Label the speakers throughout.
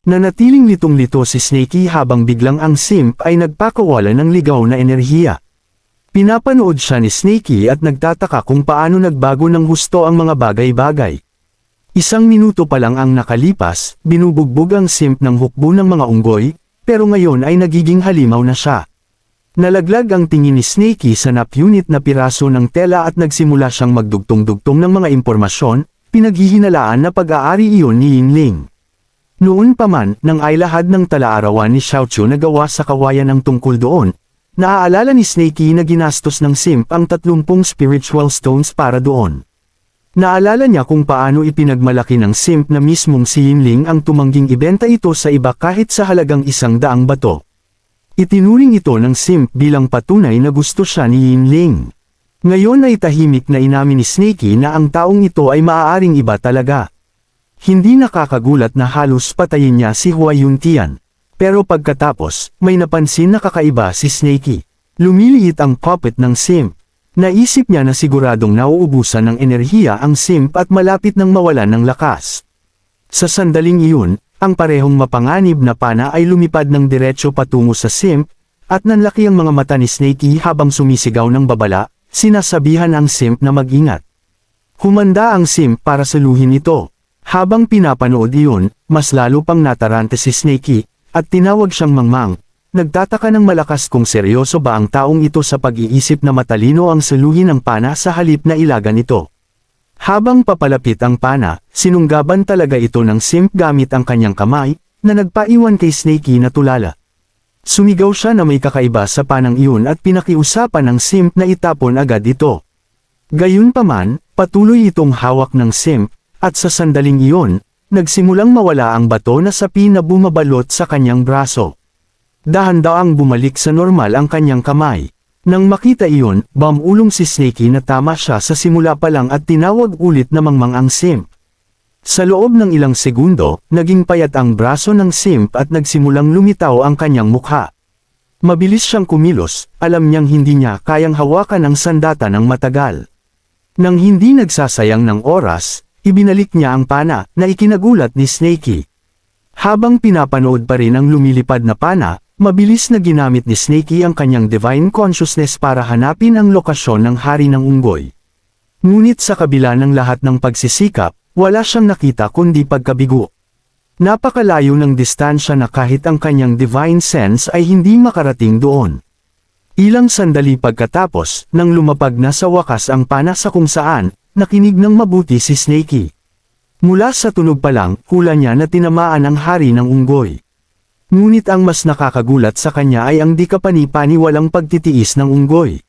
Speaker 1: Nanatiling litong-lito si Snakey habang biglang ang simp ay nagpakawala ng ligaw na enerhiya. Pinapanood siya ni Snakey at nagtataka kung paano nagbago ng husto ang mga bagay-bagay. 1 minuto pa lang ang nakalipas, binubugbog ang simp ng hukbo ng mga unggoy, pero ngayon ay nagiging halimaw na siya. Nalaglag ang tingin ni Snakey sa napunit na piraso ng tela at nagsimula siyang magdugtong-dugtong ng mga impormasyon, pinaghihinalaan na pag-aari iyon ni Yingling. Noon pa man, nang ay lahad ng tala-arawan ni Xiaoqiu na gawa sa kawayan ang tungkol doon, naaalala ni Snakey na ginastos ng simp ang 30 spiritual stones para doon. Naalala niya kung paano ipinagmalaki ng simp na mismong si Yingling ang tumangging ibenta ito sa iba kahit sa halagang 100 bato. Itinuring ito ng simp bilang patunay na gusto siya ni Yingling. Ngayon ay tahimik na inamin ni Snakey na ang taong ito ay maaaring iba talaga. Hindi nakakagulat na halos patayin niya si Hua Yuntian. Pero pagkatapos, may napansin na kakaiba si Snakey. Lumiliit ang puppet ng simp. Naisip niya na siguradong nauubusan ng enerhiya ang simp at malapit nang mawalan ng lakas. Sa sandaling iyon, ang parehong mapanganib na pana ay lumipad ng diretso patungo sa simp, at nanlaki ang mga mata ni Snakey habang sumisigaw ng babala, sinasabihan ang simp na mag-ingat. Humanda ang simp para saluhin ito. Habang pinapanood iyon, mas lalo pang natarante si Snakey, at tinawag siyang mangmang. Nagtataka ng malakas kung seryoso ba ang taong ito sa pag-iisip na matalino ang saluhin ng pana sa halip na ilagan ito. Habang papalapit ang pana, sinunggaban talaga ito ng simp gamit ang kanyang kamay, na nagpaiwan kay Snakey na tulala. Sumigaw siya na may kakaiba sa panang iyon at pinakiusapan ng simp na itapon agad ito. Gayunpaman, patuloy itong hawak ng simp, at sa sandaling iyon, nagsimulang mawala ang bato na sapi na bumabalot sa kanyang braso. Dahan-daang bumalik sa normal ang kanyang kamay. Nang makita iyon, bumulong si Snakey na tama siya sa simula pa lang at tinawag ulit na mangmang ang simp. Sa loob ng ilang segundo, naging payat ang braso ng simp at nagsimulang lumitaw ang kanyang mukha. Mabilis siyang kumilos, alam niyang hindi niya kayang hawakan ang sandata ng matagal. Nang hindi nagsasayang ng oras, ibinalik niya ang pana na ikinagulat ni Snakey. Habang pinapanood pa rin ang lumilipad na pana, mabilis na ginamit ni Snakey ang kanyang divine consciousness para hanapin ang lokasyon ng hari ng unggoy. Ngunit sa kabila ng lahat ng pagsisikap, wala siyang nakita kundi pagkabigo. Napakalayo ng distansya na kahit ang kanyang divine sense ay hindi makarating doon. Ilang sandali pagkatapos, nang lumapag na sa wakas ang pana sa kung saan, nakinig ng mabuti si Snakey. Mula sa tunog pa lang, hula niya na tinamaan ang hari ng unggoy. Ngunit ang mas nakakagulat sa kanya ay ang di kapani-pani walang pagtitiis ng unggoy.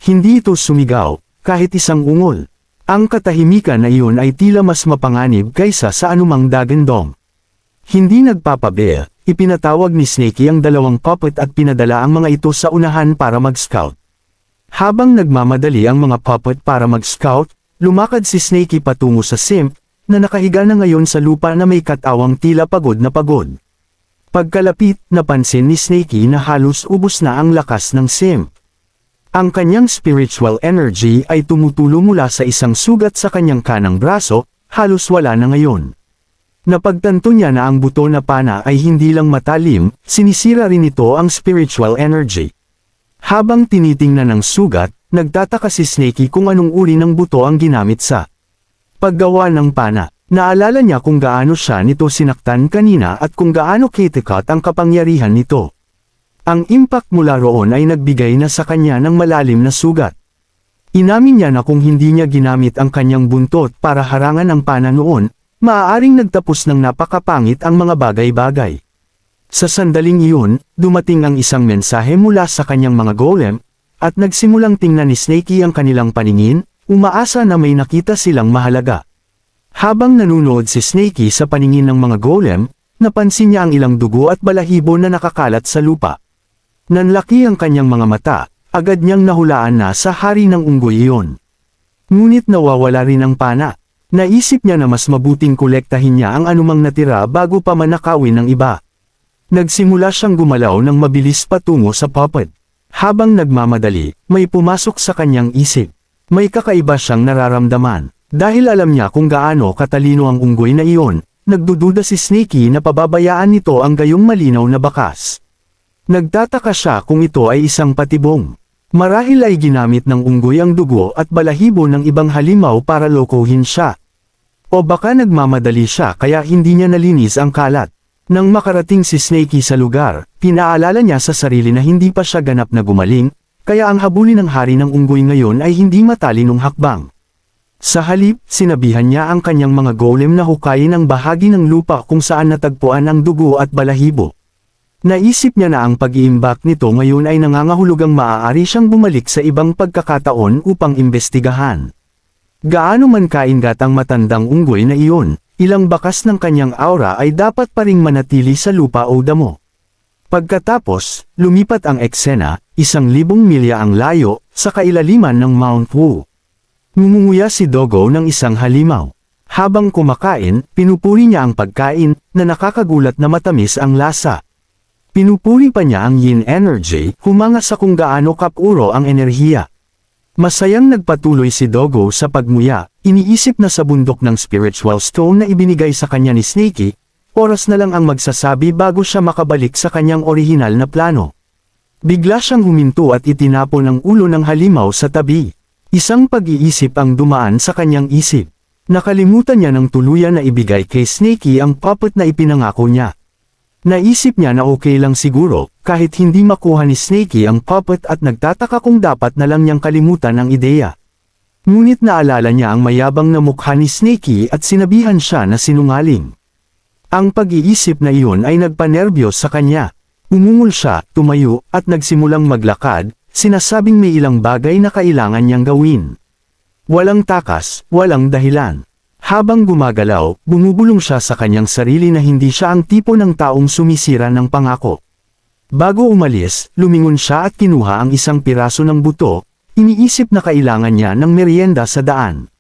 Speaker 1: Hindi ito sumigaw, kahit isang ungol. Ang katahimikan na iyon ay tila mas mapanganib kaysa sa anumang dagandong. Hindi nagpapabear, ipinatawag ni Snakey ang 2 puppet at pinadala ang mga ito sa unahan para mag-scout. Habang nagmamadali ang mga puppet para mag-scout, lumakad si Snakey patungo sa simp, na nakahiga na ngayon sa lupa na may katawang tila pagod na pagod. Pagkalapit, napansin ni Snakey na halos ubos na ang lakas ng simp. Ang kanyang spiritual energy ay tumutulo mula sa isang sugat sa kanyang kanang braso, halos wala na ngayon. Napagtanto niya na ang buto na pana ay hindi lang matalim, sinisira rin ito ang spiritual energy. Habang tinitingnan ng sugat, nagtataka si Snakey kung anong uri ng buto ang ginamit sa paggawa ng pana. Naalala niya kung gaano siya nito sinaktan kanina at kung gaano katikat ang kapangyarihan nito. Ang impact mula roon ay nagbigay na sa kanya ng malalim na sugat. Inamin niya na kung hindi niya ginamit ang kanyang buntot para harangan ang pana noon, maaaring nagtapos ng napakapangit ang mga bagay-bagay. Sa sandaling iyon, dumating ang isang mensahe mula sa kanyang mga golem, at nagsimulang tingnan ni Snakey ang kanilang paningin, umaasa na may nakita silang mahalaga. Habang nanunood si Snakey sa paningin ng mga golem, napansin niya ang ilang dugo at balahibo na nakakalat sa lupa. Nanlaki ang kanyang mga mata, agad niyang nahulaan na sa hari ng unggoy iyon. Ngunit nawawala rin ang pana. Naisip niya na mas mabuting kolektahin niya ang anumang natira bago pa manakawin ng iba. Nagsimula siyang gumalaw ng mabilis patungo sa puppet. Habang nagmamadali, may pumasok sa kanyang isip. May kakaiba siyang nararamdaman. Dahil alam niya kung gaano katalino ang unggoy na iyon, nagdududa si Snakey na pababayaan nito ang gayong malinaw na bakas. Nagtataka siya kung ito ay isang patibong. Marahil ay ginamit ng unggoy ang dugo at balahibo ng ibang halimaw para lokohin siya. O baka nagmamadali siya kaya hindi niya nalinis ang kalat. Nang makarating si Snakey sa lugar, pinaalala niya sa sarili na hindi pa siya ganap na gumaling, kaya ang habulin ng hari ng unggoy ngayon ay hindi matalinong hakbang. Sa halip, sinabihan niya ang kanyang mga golem na hukayin ang bahagi ng lupa kung saan natagpuan ang dugo at balahibo. Naisip niya na ang pag-iimbak nito ngayon ay nangangahulugang maaari siyang bumalik sa ibang pagkakataon upang imbestigahan. Gaano man kaingat ang matandang unggoy na iyon, ilang bakas ng kanyang aura ay dapat pa ring manatili sa lupa o damo. Pagkatapos, lumipat ang eksena, 1,000 milya ang layo, sa kailaliman ng Mount Wu. Ngumunguya si Dogo ng isang halimaw. Habang kumakain, pinupuri niya ang pagkain, na nakakagulat na matamis ang lasa. Pinupuri pa niya ang yin energy, humanga sa kung gaano kapuro ang enerhiya. Masayang nagpatuloy si Dogo sa pagmuya, iniisip na sa bundok ng spiritual stone na ibinigay sa kanya ni Snakey, oras na lang ang magsasabi bago siya makabalik sa kanyang orihinal na plano. Bigla siyang huminto at itinapon ang ulo ng halimaw sa tabi. Isang pag-iisip ang dumaan sa kanyang isip. Nakalimutan niya ng tuluyan na ibigay kay Snakey ang puppet na ipinangako niya. Naisip niya na okay lang siguro, kahit hindi makuha ni Snakey ang puppet at nagtataka kung dapat na lang niyang kalimutan ang ideya. Ngunit naalala niya ang mayabang na mukha ni Snakey at sinabihan siya na sinungaling. Ang pag-iisip na iyon ay nagpanerbiyos sa kanya. Umungol siya, tumayo, at nagsimulang maglakad, sinasabing may ilang bagay na kailangan niyang gawin. Walang takas, walang dahilan. Habang gumagalaw, bumubulong siya sa kanyang sarili na hindi siya ang tipo ng taong sumisira ng pangako. Bago umalis, lumingon siya at kinuha ang isang piraso ng buto, iniisip na kailangan niya ng merienda sa daan.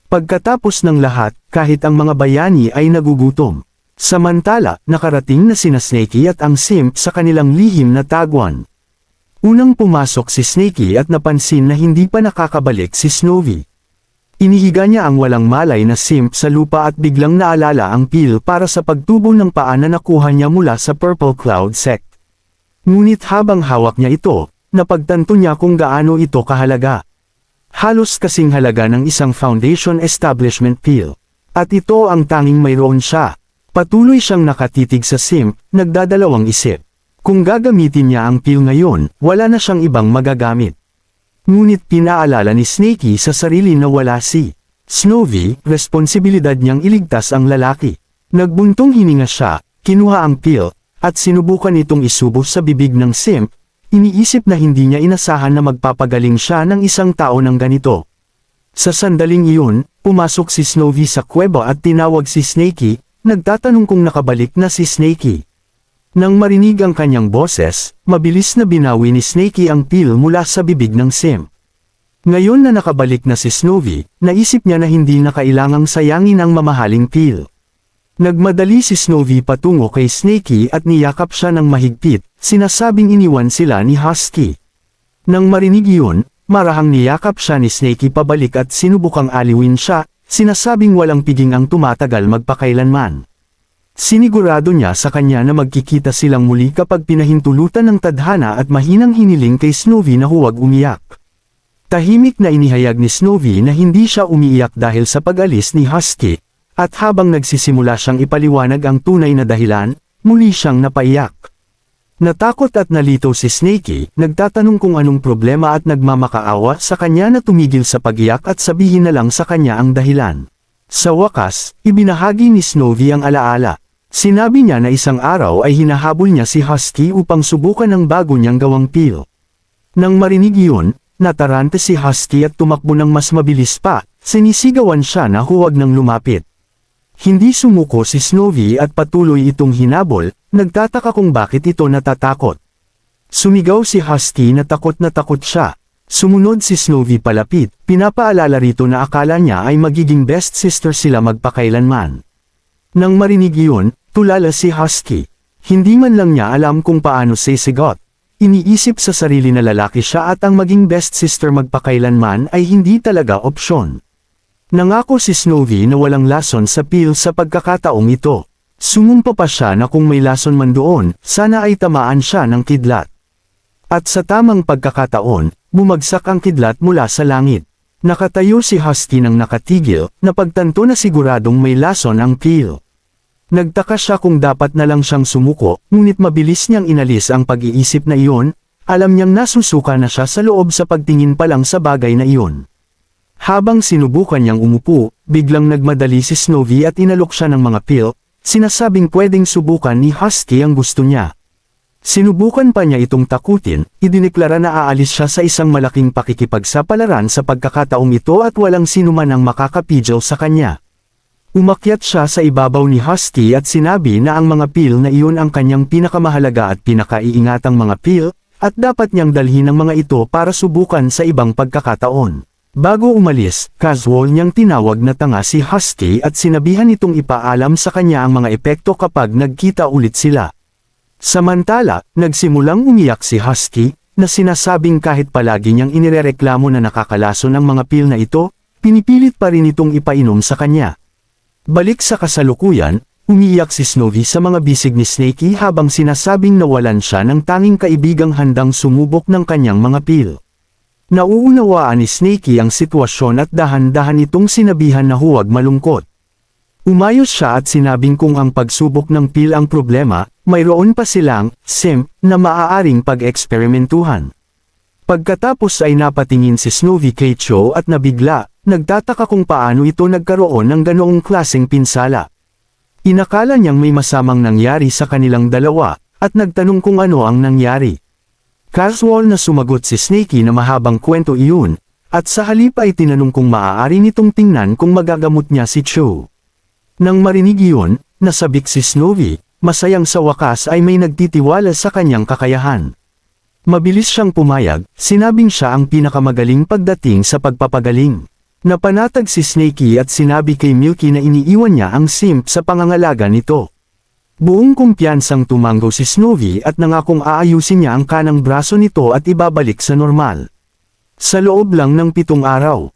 Speaker 1: Pagkatapos ng lahat, kahit ang mga bayani ay nagugutom. Samantala, nakarating na sina Snakey at ang simp sa kanilang lihim na tagwan. Unang pumasok si Snakey at napansin na hindi pa nakakabalik si Snowy. Inihiga niya ang walang malay na simp sa lupa at biglang naalala ang pil para sa pagtubo ng paa na nakuha niya mula sa Purple Cloud Sect. Ngunit habang hawak niya ito, napagtanto niya kung gaano ito kahalaga. Halos kasing halaga ng isang Foundation Establishment pil. At ito ang tanging mayroon siya. Patuloy siyang nakatitig sa simp, nagdadalawang isip. Kung gagamitin niya ang pil ngayon, wala na siyang ibang magagamit. Ngunit pinaalala ni Snakey sa sarili na wala si Snowy, responsibilidad niyang iligtas ang lalaki. Nagbuntong hininga siya, kinuha ang pil, at sinubukan itong isubo sa bibig ng simp, iniisip na hindi niya inasahan na magpapagaling siya ng isang tao ng ganito. Sa sandaling iyon, pumasok si Snowy sa kuweba at tinawag si Snakey, nagtatanong kung nakabalik na si Snakey. Nang marinig ang kanyang boses, mabilis na binawi ni Snakey ang pil mula sa bibig ng simp. Ngayon na nakabalik na si Snowy, naisip niya na hindi na kailangang sayangin ang mamahaling pil. Nagmadali si Snowy patungo kay Snakey at niyakap siya ng mahigpit, sinasabing iniwan sila ni Husky. Nang marinig iyon, marahang niyakap siya ni Snakey pabalik at sinubukang aliwin siya, sinasabing walang piging ang tumatagal magpakailanman. Sinigurado niya sa kanya na magkikita silang muli kapag pinahintulutan ng tadhana at mahinang hiniling kay Snowy na huwag umiyak. Tahimik na inihayag ni Snowy na hindi siya umiiyak dahil sa pag-alis ni Husky, at habang nagsisimula siyang ipaliwanag ang tunay na dahilan, muli siyang napaiyak. Natakot at nalito si Snakey, nagtatanong kung anong problema at nagmamakaawa sa kanya na tumigil sa pag-iyak at sabihin na lang sa kanya ang dahilan. Sa wakas, ibinahagi ni Snowy ang alaala. Sinabi niya na isang araw ay hinahabol niya si Husky upang subukan ang bago niyang gawang pil. Nang marinig iyon, natarante si Husky at tumakbo ng mas mabilis pa, sinisigawan siya na huwag nang lumapit. Hindi sumuko si Snowy at patuloy itong hinabol, nagtataka kung bakit ito natatakot. Sumigaw si Husky na takot siya. Sumunod si Snowy palapit, pinapaalala rito na akala niya ay magiging best sister sila magpakailanman. Nang marinig iyon, tulala si Husky. Hindi man lang niya alam kung paano sisigot. Iniisip sa sarili na lalaki siya at ang maging best sister magpakailanman ay hindi talaga opsyon. Nangako si Snowy na walang lason sa pill sa pagkakataong ito. Sumumpa pa siya na kung may lason man doon, sana ay tamaan siya ng kidlat. At sa tamang pagkakataon, bumagsak ang kidlat mula sa langit. Nakatayo si Husky nang nakatigil, napagtanto na siguradong may lason ang pill. Nagtaka siya kung dapat na lang siyang sumuko, ngunit mabilis niyang inalis ang pag-iisip na iyon, alam niyang nasusuka na siya sa loob sa pagtingin pa lang sa bagay na iyon. Habang sinubukan niyang umupo, biglang nagmadali si Snowy at inalok siya ng mga pill, sinasabing pwedeng subukan ni Husky ang gusto niya. Sinubukan pa niya itong takutin, idineklara na aalis siya sa isang malaking pakikipagsapalaran sa pagkakataong ito at walang sinuman ang makakapigil sa kanya. Umakyat siya sa ibabaw ni Husky at sinabi na ang mga pill na iyon ang kanyang pinakamahalaga at pinakaiingatang mga pill, at dapat niyang dalhin ang mga ito para subukan sa ibang pagkakataon. Bago umalis, casual niyang tinawag na tanga si Husky at sinabihan itong ipaalam sa kanya ang mga epekto kapag nagkita ulit sila. Samantala, nagsimulang umiyak si Husky, na sinasabing kahit palagi niyang inirereklamo na nakakalason ang mga pill na ito, pinipilit pa rin itong ipainom sa kanya. Balik sa kasalukuyan, umiiyak si Snowy sa mga bisig ni Snakey habang sinasabing nawalan siya ng tanging kaibigang handang sumubok ng kanyang mga pill. Nauunawaan ni Snakey ang sitwasyon at dahan-dahan itong sinabihan na huwag malungkot. Umayos siya at sinabing kung ang pagsubok ng pill ang problema, mayroon pa silang simp na maaaring pag-eksperimentuhan. Pagkatapos ay napatingin si Snowy kay Cho at nabigla, nagtataka kung paano ito nagkaroon ng ganoong klaseng pinsala. Inakala niyang may masamang nangyari sa kanilang dalawa, at nagtanong kung ano ang nangyari. Casual na sumagot si Snakey na mahabang kwento iyon, at sa halip ay tinanong kung maaari nitong tingnan kung magagamot niya si Cho. Nang marinig iyon, nasabik si Snowy, masayang sa wakas ay may nagtitiwala sa kanyang kakayahan. Mabilis siyang pumayag, sinabing siya ang pinakamagaling pagdating sa pagpapagaling. Napanatag si Snakey at sinabi kay Milky na iniiwan niya ang simp sa pangangalaga nito. Buong kumpiyansang tumanggo si Snowy at nangakong aayusin niya ang kanang braso nito at ibabalik sa normal. Sa loob lang ng 7 araw,